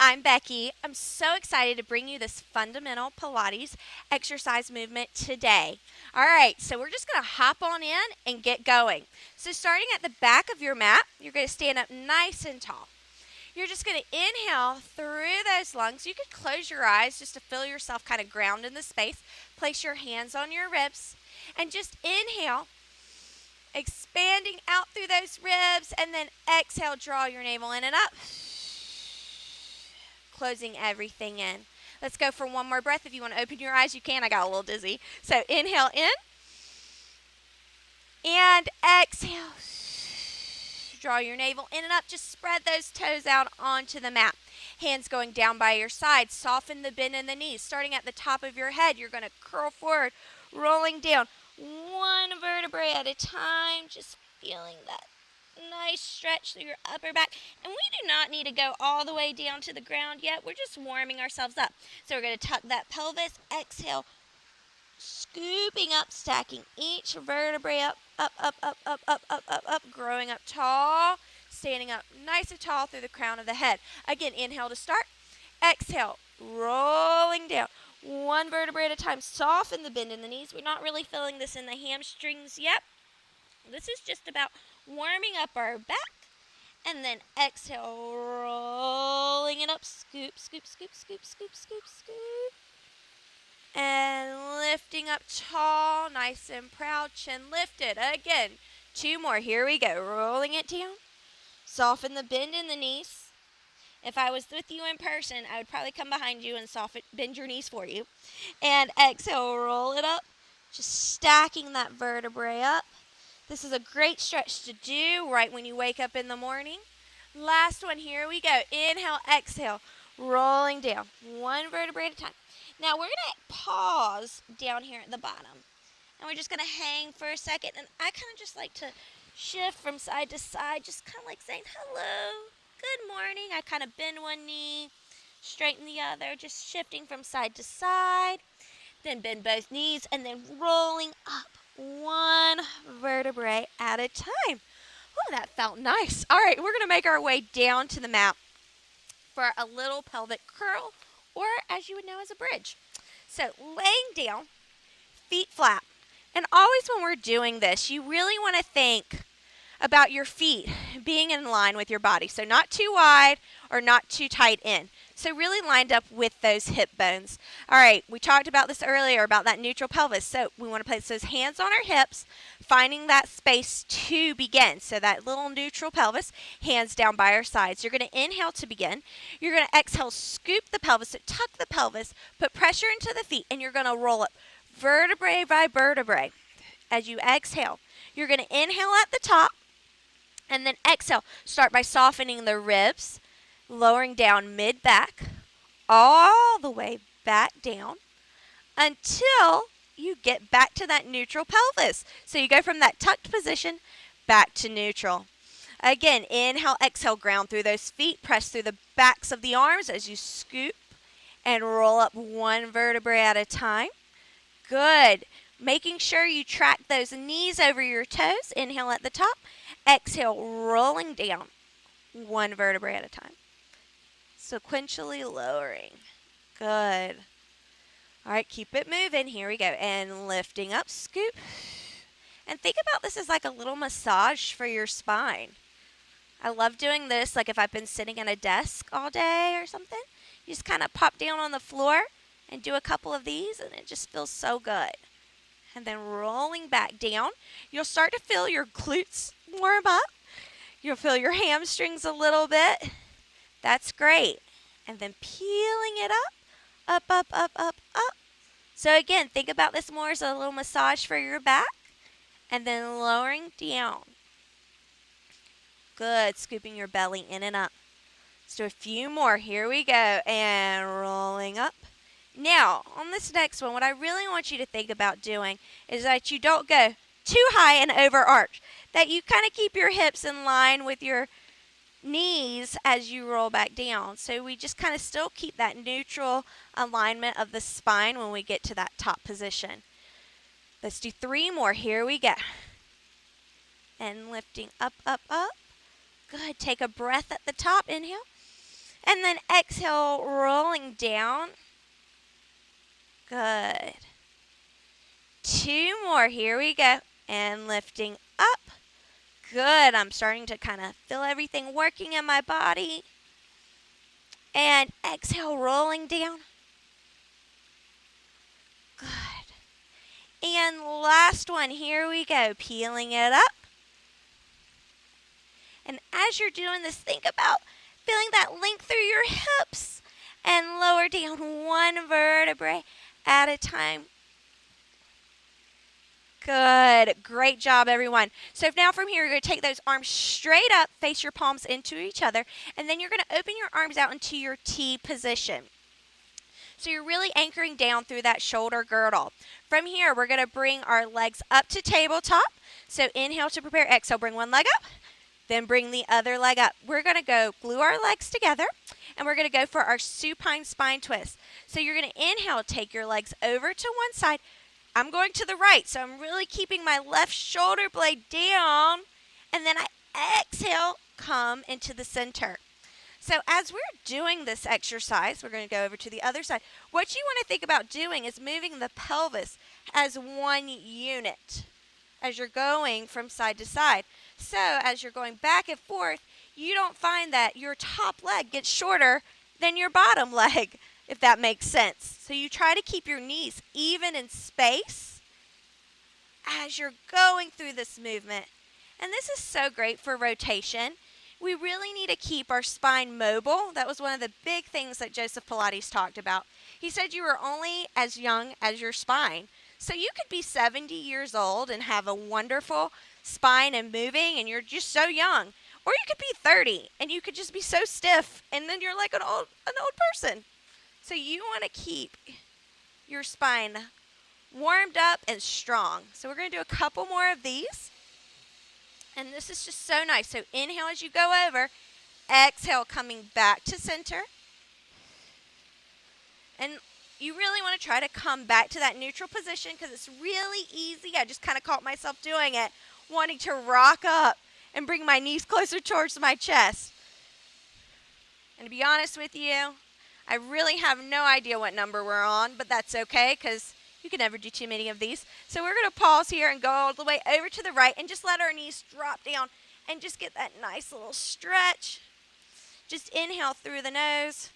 I'm Becky. I'm so excited to bring you this fundamental Pilates exercise movement today. All right, so we're just going to hop on in and get going. So, starting at the back of your mat, you're going to stand up nice and tall. You're just going to inhale through those lungs. You could close your eyes just to feel yourself kind of ground in the space. Place your hands on your ribs and just inhale, expanding out through those ribs, and then exhale, draw your navel in and up. Closing everything in. Let's go for one more breath. If you want to open your eyes, you can. I got a little dizzy. So inhale in and exhale. Draw your navel in and up. Just spread those toes out onto the mat. Hands going down by your side. Soften the bend in the knees. Starting at the top of your head, you're going to curl forward, rolling down one vertebrae at a time. Just feeling that nice stretch through your upper back. And we do not need to go all the way down to the ground yet. We're just warming ourselves up. So we're going to tuck that pelvis. Exhale, scooping up, stacking each vertebrae up, up, growing up tall, standing up nice and tall through the crown of the head. Again, inhale to start. Exhale, rolling down. One vertebrae at a time. Soften the bend in the knees. We're not really feeling this in the hamstrings yet. This is just about warming up our back. And then exhale, rolling it up. Scoop, scoop, scoop, scoop, scoop, scoop, scoop. And lifting up tall, nice and proud, chin lifted. Again, two more. Here we go. Rolling it down. Soften the bend in the knees. If I was with you in person, I would probably come behind you and bend your knees for you. And exhale, roll it up. Just stacking that vertebrae up. This is a great stretch to do right when you wake up in the morning. Last one, here we go. Inhale, exhale, rolling down. One vertebrae at a time. Now we're going to pause down here at the bottom. And we're just going to hang for a second. And I kind of just like to shift from side to side, just kind of like saying hello, good morning. I kind of bend one knee, straighten the other, just shifting from side to side. Then bend both knees and then rolling up one vertebrae at a time. Oh, that felt nice. All right, we're going to make our way down to the mat for a little pelvic curl, or as you would know as a bridge. So laying down, feet flat. And always when we're doing this, you really want to think about your feet being in line with your body. So not too wide or not too tight in. So really lined up with those hip bones. All right, we talked about this earlier about that neutral pelvis. So we want to place those hands on our hips, finding that space to begin. So that little neutral pelvis, hands down by our sides. You're going to inhale to begin. You're going to exhale, scoop the pelvis, so tuck the pelvis, put pressure into the feet, and you're going to roll up vertebrae by vertebrae. As you exhale, you're going to inhale at the top, and then exhale. Start by softening the ribs, lowering down mid-back, all the way back down until you get back to that neutral pelvis. So you go from that tucked position back to neutral. Again, inhale, exhale, ground through those feet, press through the backs of the arms as you scoop and roll up one vertebrae at a time. Good. Making sure you track those knees over your toes. Inhale at the top. Exhale, rolling down one vertebrae at a time. Sequentially lowering. Good. All right, keep it moving. Here we go. And lifting up, scoop. And think about this as like a little massage for your spine. I love doing this, like if I've been sitting at a desk all day or something. You just kind of pop down on the floor and do a couple of these, and it just feels so good. And then rolling back down, you'll start to feel your glutes warm up. You'll feel your hamstrings a little bit. That's great. And then peeling it up, up. So again, think about this more as a little massage for your back. And then lowering down. Good, scooping your belly in and up. Let's do a few more. Here we go. And rolling up. Now, on this next one, what I really want you to think about doing is that you don't go too high and overarch. That you kind of keep your hips in line with your knees as you roll back down. So we just kind of still keep that neutral alignment of the spine when we get to that top position. Let's do three more. Here we go. And lifting up. Good. Take a breath at the top. Inhale. And then exhale, rolling down. Good. 2 more. Here we go. And lifting up. Good. I'm starting to kind of feel everything working in my body. And exhale, rolling down. Good. And last one. Here we go. Peeling it up. And as you're doing this, think about feeling that length through your hips and lower down one vertebrae at a time. Good. Great job, everyone. So now from here, you're going to take those arms straight up, face your palms into each other, and then you're going to open your arms out into your T position. So you're really anchoring down through that shoulder girdle. From here, we're going to bring our legs up to tabletop. So inhale to prepare. Exhale, bring one leg up. Then bring the other leg up. We're going to go glue our legs together, and we're going to go for our supine spine twist. So you're going to inhale, take your legs over to one side. I'm going to the right, so I'm really keeping my left shoulder blade down, and then I exhale, come into the center. So as we're doing this exercise, we're going to go over to the other side. What you want to think about doing is moving the pelvis as one unit as you're going from side to side. So as you're going back and forth, you don't find that your top leg gets shorter than your bottom leg, if that makes sense. So you try to keep your knees even in space as you're going through this movement. And this is so great for rotation. We really need to keep our spine mobile. That was one of the big things that Joseph Pilates talked about. He said you were only as young as your spine. So you could be 70 years old and have a wonderful spine and moving, and you're just so young. Or you could be 30 and you could just be so stiff, and then you're like an old person. So you want to keep your spine warmed up and strong. So we're going to do a couple more of these. And this is just so nice. So inhale as you go over. Exhale, coming back to center. And you really want to try to come back to that neutral position because it's really easy. I just kind of caught myself doing it, wanting to rock up and bring my knees closer towards my chest. And to be honest with you, I really have no idea what number we're on, but that's okay because you can never do too many of these. So we're going to pause here and go all the way over to the right and just let our knees drop down and just get that nice little stretch. Just inhale through the nose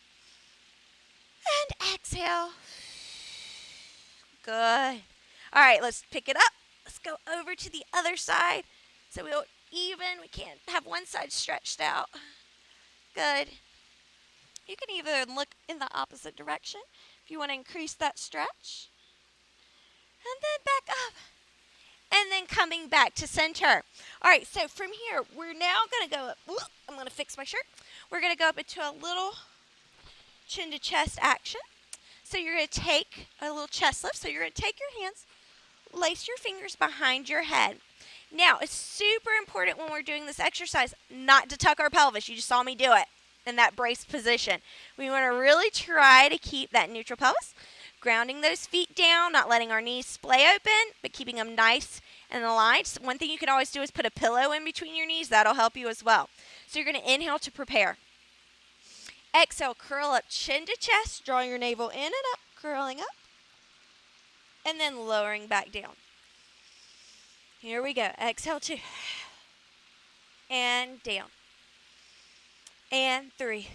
and exhale. Good. All right, let's pick it up. Let's go over to the other side so we'll even. We can't have one side stretched out. Good. You can even look in the opposite direction if you want to increase that stretch. And then back up. And then coming back to center. All right, so from here, we're now going to go up. I'm going to fix my shirt. We're going to go up into a little chin to chest action. So you're going to take a little chest lift. So you're going to take your hands, lace your fingers behind your head. Now, it's super important when we're doing this exercise not to tuck our pelvis. You just saw me do it in that braced position. We want to really try to keep that neutral pelvis. Grounding those feet down, not letting our knees splay open, but keeping them nice and aligned. So one thing you can always do is put a pillow in between your knees. That'll help you as well. So you're going to inhale to prepare. Exhale, curl up chin to chest. Draw your navel in and up, curling up. And then lowering back down. Here we go. Exhale, 2. And down. And 3.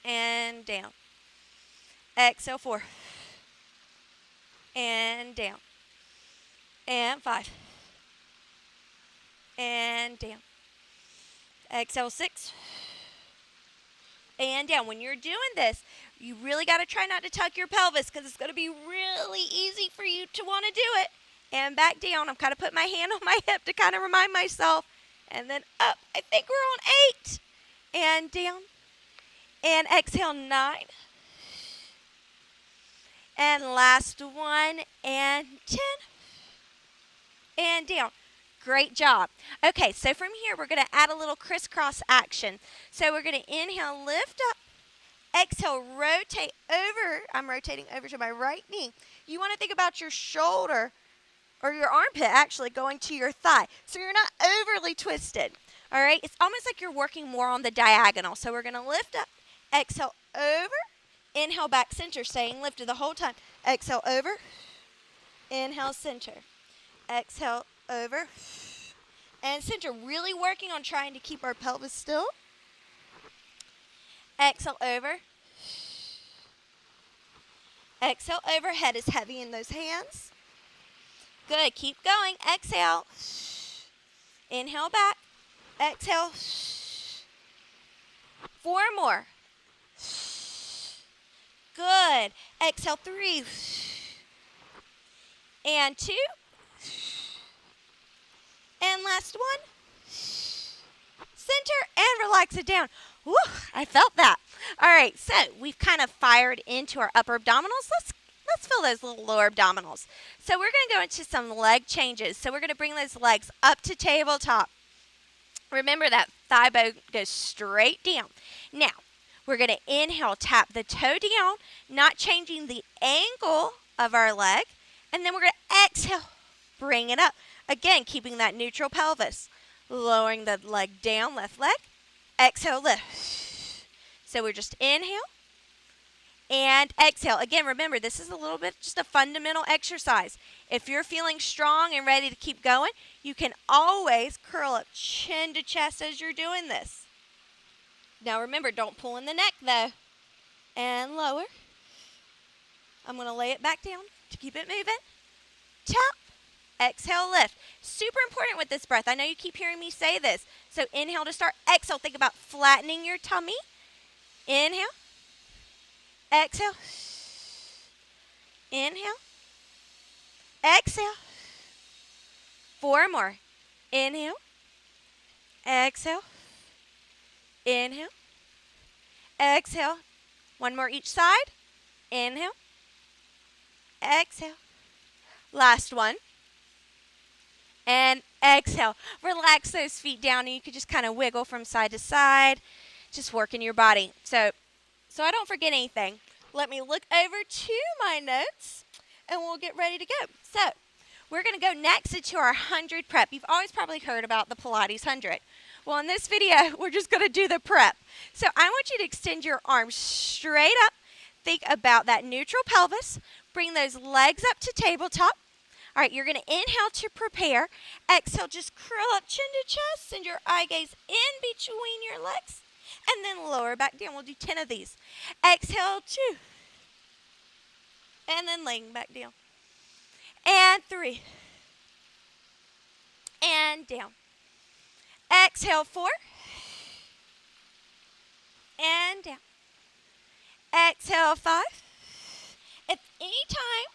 And down. Exhale, 4. And down. And 5. And down. Exhale, 6. And down. When you're doing this, you really got to try not to tuck your pelvis because it's going to be really easy for you to want to do it. And back down. I'm kind of putting my hand on my hip to kind of remind myself. And then up. I think we're on 8. And down. And exhale, 9. And last one, and 10. And down. Great job. Okay, so from here, we're going to add a little crisscross action. So we're going to inhale, lift up. Exhale, rotate over. I'm rotating over to my right knee. You want to think about your shoulder, or your armpit actually, going to your thigh. So you're not overly twisted. All right, it's almost like you're working more on the diagonal. So we're going to lift up, exhale over, inhale back center, staying lifted the whole time. Exhale over, inhale center, exhale over, and center. Really working on trying to keep our pelvis still. Exhale over, exhale over, head is heavy in those hands. Good, keep going, exhale, inhale back, exhale, 4 more. Good. Exhale, 3. And 2. And last one. Center and relax it down. Woo, I felt that. All right, so we've kind of fired into our upper abdominals. Let's feel those little lower abdominals. So we're going to go into some leg changes. So we're going to bring those legs up to tabletop. Remember that thigh bone goes straight down. Now, we're going to inhale, tap the toe down, not changing the angle of our leg. And then we're going to exhale, bring it up. Again, keeping that neutral pelvis. Lowering the leg down, left leg. Exhale, lift. So we're just inhale and exhale. Again, remember, this is a little bit just a fundamental exercise. If you're feeling strong and ready to keep going, you can always curl up chin to chest as you're doing this. Now remember, don't pull in the neck though. And lower. I'm going to lay it back down to keep it moving. Tap. Exhale, lift. Super important with this breath. I know you keep hearing me say this. So inhale to start. Exhale. Think about flattening your tummy. Inhale. Exhale. Inhale. Exhale. 4 more. Inhale. Exhale. Inhale. Exhale. 1 more each side. Inhale. Exhale. Last one. And exhale. Relax those feet down and you can just kind of wiggle from side to side. Just working your body. So I don't forget anything. Let me look over to my notes and we'll get ready to go. So we're going to go next into our 100 prep. You've always probably heard about the Pilates 100. Well, in this video, we're just going to do the prep. So I want you to extend your arms straight up. Think about that neutral pelvis. Bring those legs up to tabletop. All right, you're going to inhale to prepare. Exhale, just curl up chin to chest. Send your eye gaze in between your legs. And then lower back down. We'll do 10 of these. Exhale, 2. And then laying back down. And 3. And down. Exhale, 4. And down. Exhale, 5. If any time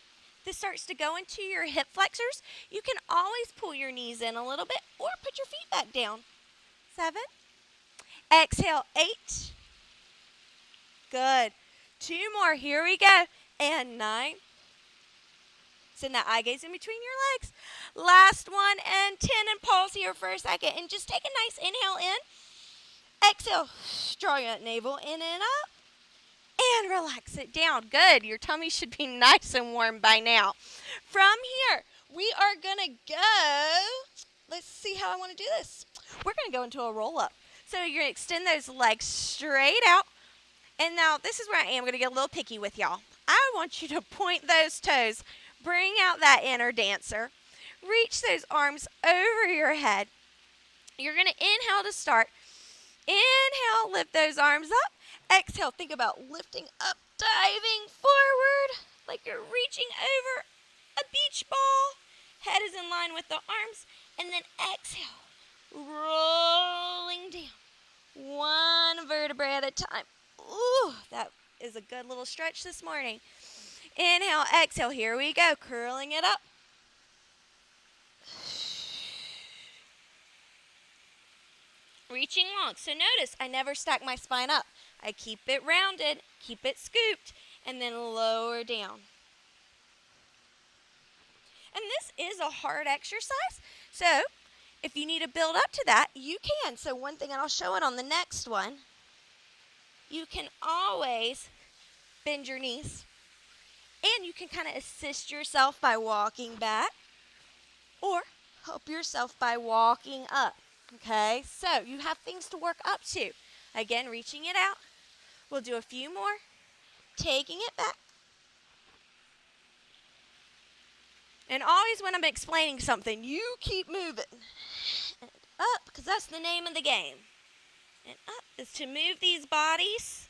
this starts to go into your hip flexors, you can always pull your knees in a little bit or put your feet back down. 7. Exhale, 8. Good. 2 more. Here we go. And 9. Send that eye gaze in between your legs. Last one and 10. And pause here for a second. And just take a nice inhale in. Exhale. Draw your navel in and up. And relax it down. Good. Your tummy should be nice and warm by now. From here, we are going to go. Let's see how I want to do this. We're going to go into a roll-up. So you're going to extend those legs straight out. And now this is where I am going to get a little picky with y'all. I want you to point those toes. Bring out that inner dancer. Reach those arms over your head. You're going to inhale to start. Inhale, lift those arms up. Exhale, think about lifting up, diving forward like you're reaching over a beach ball. Head is in line with the arms. And then exhale, rolling down. 1 vertebra at a time. Ooh, that is a good little stretch this morning. Inhale, exhale. Here we go. Curling it up. Reaching long. So notice I never stack my spine up. I keep it rounded, keep it scooped, and then lower down. And this is a hard exercise. So if you need to build up to that, you can. So one thing, and I'll show it on the next one, you can always bend your knees. And you can kind of assist yourself by walking back or help yourself by walking up. Okay, so you have things to work up to. Again, reaching it out. We'll do a few more. Taking it back. And always when I'm explaining something, you keep moving. And up, because that's the name of the game. And up is to move these bodies.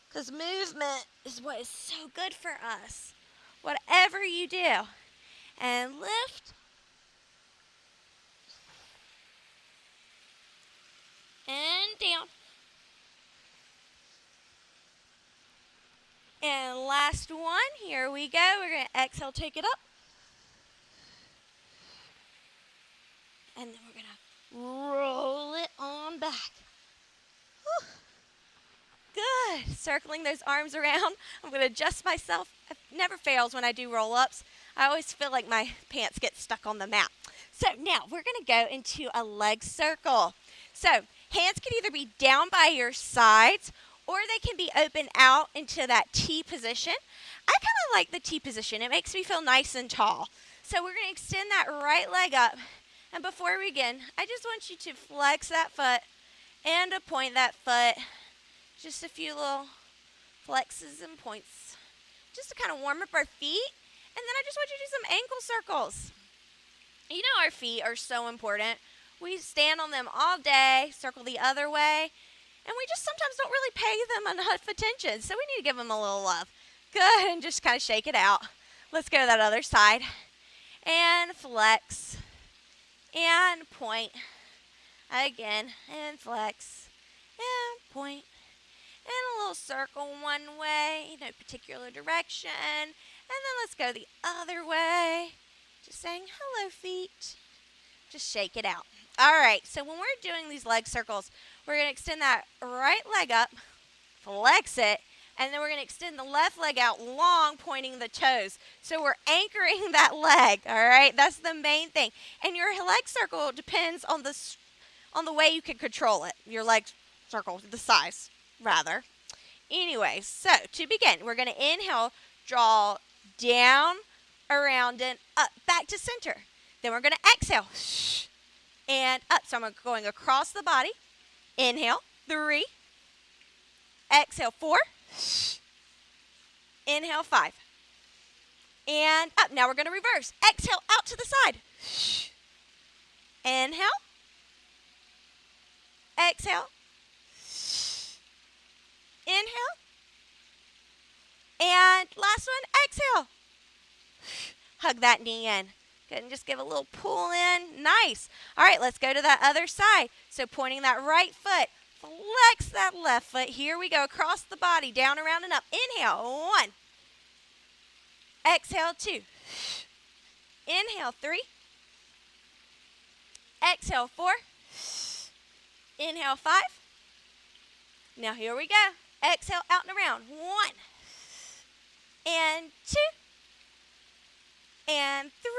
Because movement is what is so good for us. Whatever you do. And lift. And down. And last one. Here we go. We're going to exhale, take it up. And then we're going to roll it on back. Whew. Good. Circling those arms around. I'm going to adjust myself. It never fails when I do roll-ups. I always feel like my pants get stuck on the mat. So now we're going to go into a leg circle. So hands can either be down by your sides or they can be open out into that T position. I kind of like the T position. It makes me feel nice and tall. So we're going to extend that right leg up. And before we begin, I just want you to flex that foot and to point that foot. Just a few little flexes and points. Just to kind of warm up our feet. And then I just want you to do some ankle circles. You know our feet are so important. We stand on them all day, circle the other way, and we just sometimes don't really pay them enough attention. So we need to give them a little love. Good, and just kind of shake it out. Let's go to that other side. And flex. And point. Again, and flex. And point. And a little circle one way, no particular direction. And then let's go the other way. Just saying, hello, feet. Just shake it out. All right, so when we're doing these leg circles, we're going to extend that right leg up, flex it, and then we're going to extend the left leg out long, pointing the toes. So we're anchoring that leg, all right? That's the main thing. And your leg circle depends on the way you can control it, your leg circle, the size, rather. Anyway, so to begin, we're going to inhale, draw down, around, and up, back to center. Then we're going to exhale, and up. So I'm going across the body. Inhale, 3. Exhale, 4. Inhale, 5. And up. Now we're going to reverse. Exhale, out to the side. Inhale. Exhale. Inhale. And last one, exhale. Hug that knee in. Good, and just give a little pull in. Nice. All right, let's go to that other side. So pointing that right foot, flex that left foot. Here we go, across the body, down, around, and up. Inhale, 1. Exhale, 2. Inhale, 3. Exhale, 4. Inhale, 5. Now here we go. Exhale, out and around. 1. And 2. And 3.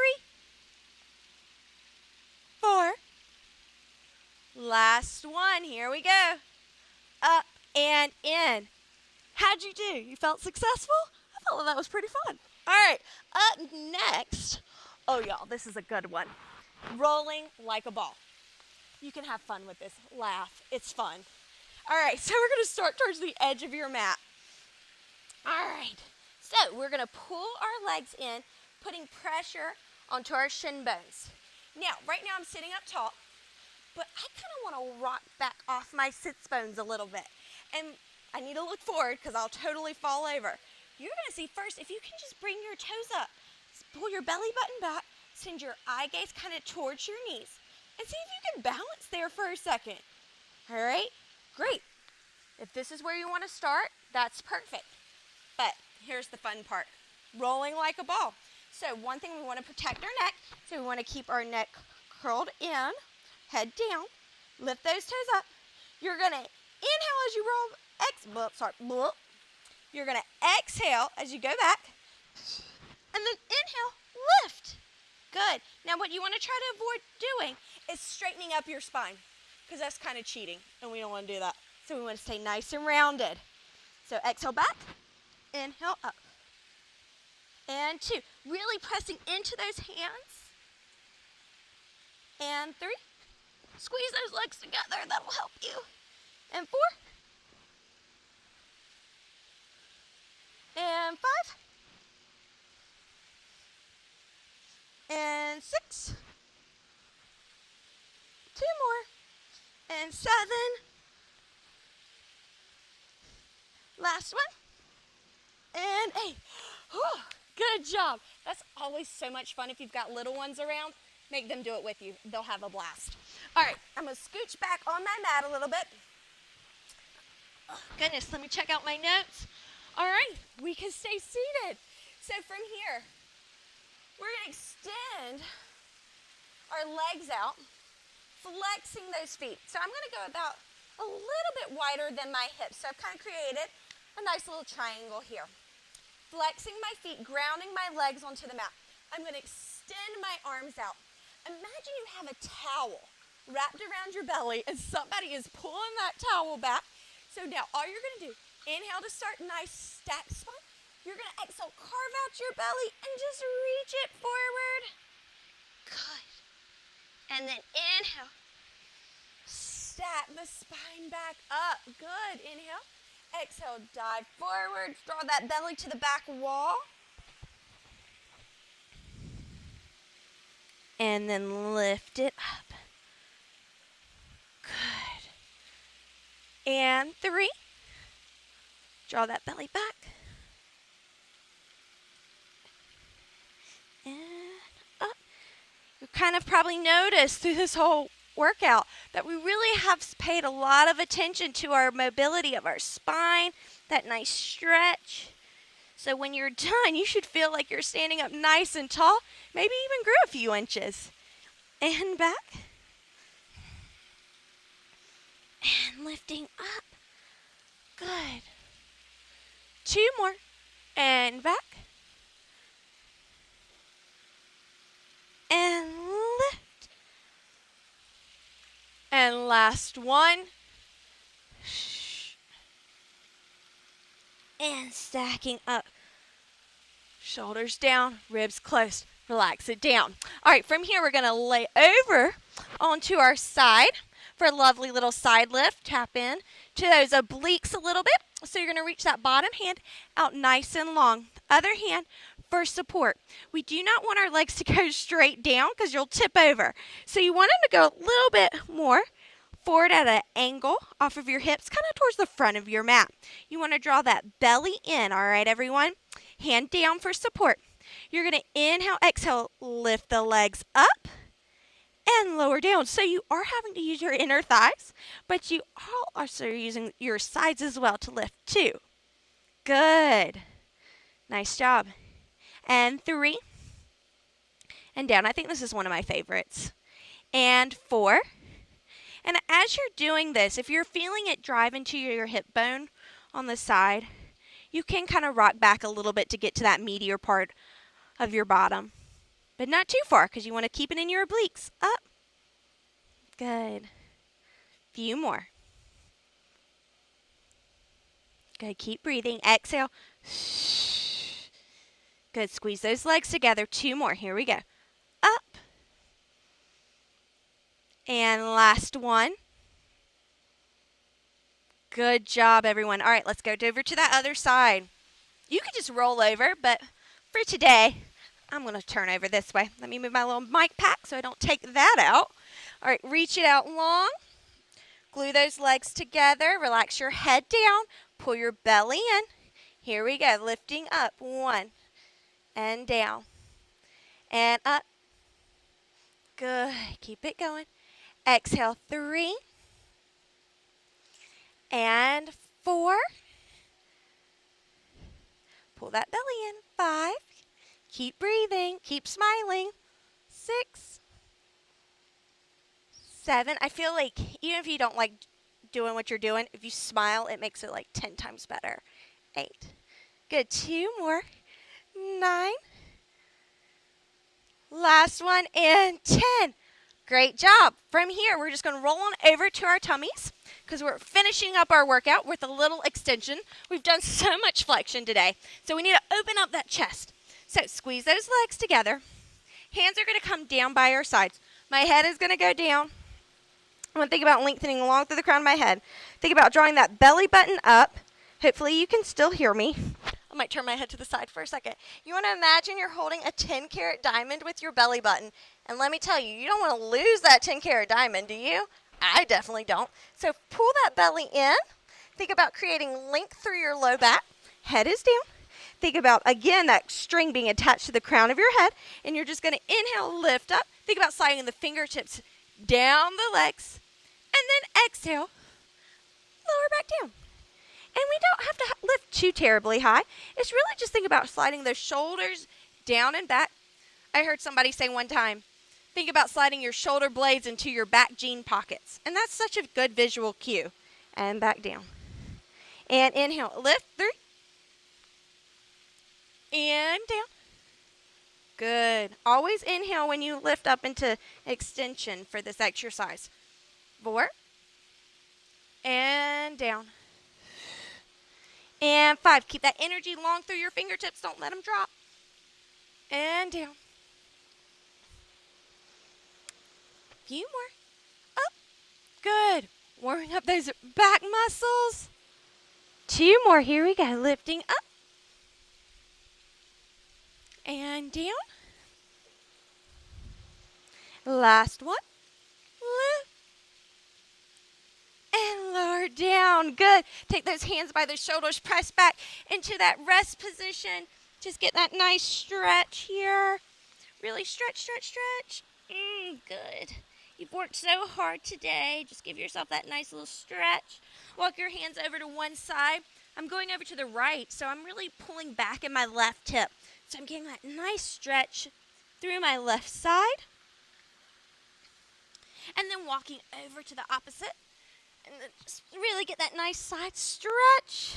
4. Last one. Here we go. Up and in. How'd you do? You felt successful? I felt that was pretty fun. All right. Up next. Oh, y'all, this is a good one. Rolling like a ball. You can have fun with this. Laugh. It's fun. All right. So we're going to start towards the edge of your mat. All right. So we're going to pull our legs in, putting pressure onto our shin bones. Now, right now I'm sitting up tall, but I kind of want to rock back off my sits bones a little bit. And I need to look forward because I'll totally fall over. You're going to see first, if you can just bring your toes up, pull your belly button back, send your eye gaze kind of towards your knees, and see if you can balance there for a second. All right? Great. If this is where you want to start, that's perfect. But here's the fun part. Rolling like a ball. So one thing, we want to protect our neck. So we want to keep our neck curled in, head down, lift those toes up. You're going to inhale as you roll, You're going to exhale as you go back, and then inhale, lift. Good. Now what you want to try to avoid doing is straightening up your spine, because that's kind of cheating, and we don't want to do that. So we want to stay nice and rounded. So exhale back, inhale up. And 2, really pressing into those hands. And 3, Squeeze those legs together. That'll help you. And 4. And 5. And 6. 2 more. And 7. Last one. And 8. Whew, good job. That's always so much fun if you've got little ones around. Make them do it with you. They'll have a blast. All right, I'm going to scooch back on my mat a little bit. Oh, goodness, let me check out my notes. All right, we can stay seated. So from here, we're going to extend our legs out, flexing those feet. So I'm going to go about a little bit wider than my hips. So I've kind of created a nice little triangle here. Flexing my feet, grounding my legs onto the mat. I'm going to extend my arms out. Imagine you have a towel wrapped around your belly and somebody is pulling that towel back. So now all you're going to do, inhale to start, nice stack spine. You're going to exhale, carve out your belly and just reach it forward. Good. And then inhale, stack the spine back up. Good. Inhale. Exhale, dive forward, draw that belly to the back wall. And then lift it up. Good. And 3. Draw that belly back. And up. You kind of probably noticed through this whole workout that we really have paid a lot of attention to our mobility of our spine, that nice stretch. So when you're done, you should feel like you're standing up nice and tall, maybe even grew a few inches. And back. And lifting up. Good. 2 more. And back. And lift. And last one. And stacking up. Shoulders down, ribs closed. Relax it down. All right, from here we're going to lay over onto our side for a lovely little side lift. Tap in to those obliques a little bit. So you're going to reach that bottom hand out nice and long. Other hand for support. We do not want our legs to go straight down because you'll tip over. So you want them to go a little bit more forward at an angle off of your hips, kind of towards the front of your mat. You want to draw that belly in, all right, everyone? Hand down for support. You're going to inhale, exhale, lift the legs up and lower down. So you are having to use your inner thighs, but you are also using your sides as well to lift too. Good. Nice job. And 3. And down. I think this is one of my favorites. And 4. And as you're doing this, if you're feeling it drive into your hip bone on the side, you can kind of rock back a little bit to get to that meatier part of your bottom. But not too far because you want to keep it in your obliques. Up. Good. Few more. Good. Keep breathing. Exhale. Good. Squeeze those legs together. 2 more. Here we go. Up. And last one. Good job, everyone. All right, let's go over to that other side. You could just roll over, but for today, I'm going to turn over this way. Let me move my little mic pack so I don't take that out. All right, reach it out long. Glue those legs together. Relax your head down. Pull your belly in. Here we go. Lifting up. 1. And down. And up. Good. Keep it going. Exhale. 3. And 4. Pull that belly in. 5. Keep breathing. Keep smiling. 6. 7. I feel like even if you don't like doing what you're doing, if you smile, it makes it like 10 times better. 8. Good. 2 more. 9. Last one. And 10. Great job. From here, we're just going to roll on over to our tummies because we're finishing up our workout with a little extension. We've done so much flexion today, so we need to open up that chest. So squeeze those legs together. Hands are going to come down by our sides. My head is going to go down. I want to think about lengthening along through the crown of my head. Think about drawing that belly button up. Hopefully you can still hear me. I might turn my head to the side for a second. You want to imagine you're holding a 10-carat diamond with your belly button. And let me tell you, you don't want to lose that 10-carat diamond, do you? I definitely don't. So pull that belly in. Think about creating length through your low back. Head is down. Think about, again, that string being attached to the crown of your head. And you're just going to inhale, lift up. Think about sliding the fingertips down the legs. And then exhale, lower back down. And we don't have to lift too terribly high. It's really just think about sliding those shoulders down and back. I heard somebody say one time, think about sliding your shoulder blades into your back jean pockets. And that's such a good visual cue. And back down. And inhale, lift, 3. And down. Good. Always inhale when you lift up into extension for this exercise. 4. And down. And 5. Keep that energy long through your fingertips. Don't let them drop. And down. Few more. Up. Good. Warming up those back muscles. 2 more. Here we go. Lifting up. And down. Last one. Lift. And lower down. Good. Take those hands by the shoulders. Press back into that rest position. Just get that nice stretch here. Really stretch, stretch, stretch. Good. You've worked so hard today. Just give yourself that nice little stretch. Walk your hands over to one side. I'm going over to the right, so I'm really pulling back in my left hip. So I'm getting that nice stretch through my left side. And then walking over to the opposite. And then just really get that nice side stretch.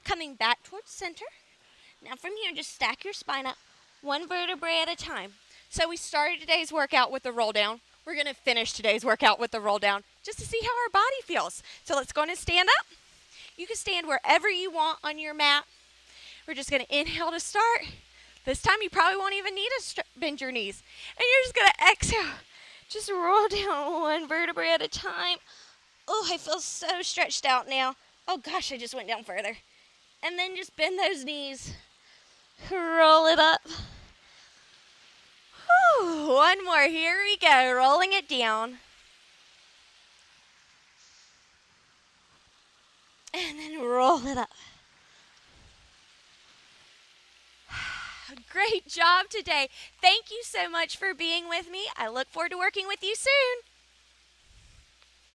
Coming back towards center. Now from here, just stack your spine up one vertebrae at a time. So we started today's workout with the roll down. We're going to finish today's workout with the roll down just to see how our body feels. So let's go and stand up. You can stand wherever you want on your mat. We're just going to inhale to start. This time you probably won't even need to bend your knees. And you're just going to exhale. Just roll down one vertebrae at a time. Oh, I feel so stretched out now. Oh gosh, I just went down further. And then just bend those knees. Roll it up. Whew, one more. Here we go. Rolling it down. And then roll it up. Great job today. Thank you so much for being with me. I look forward to working with you soon.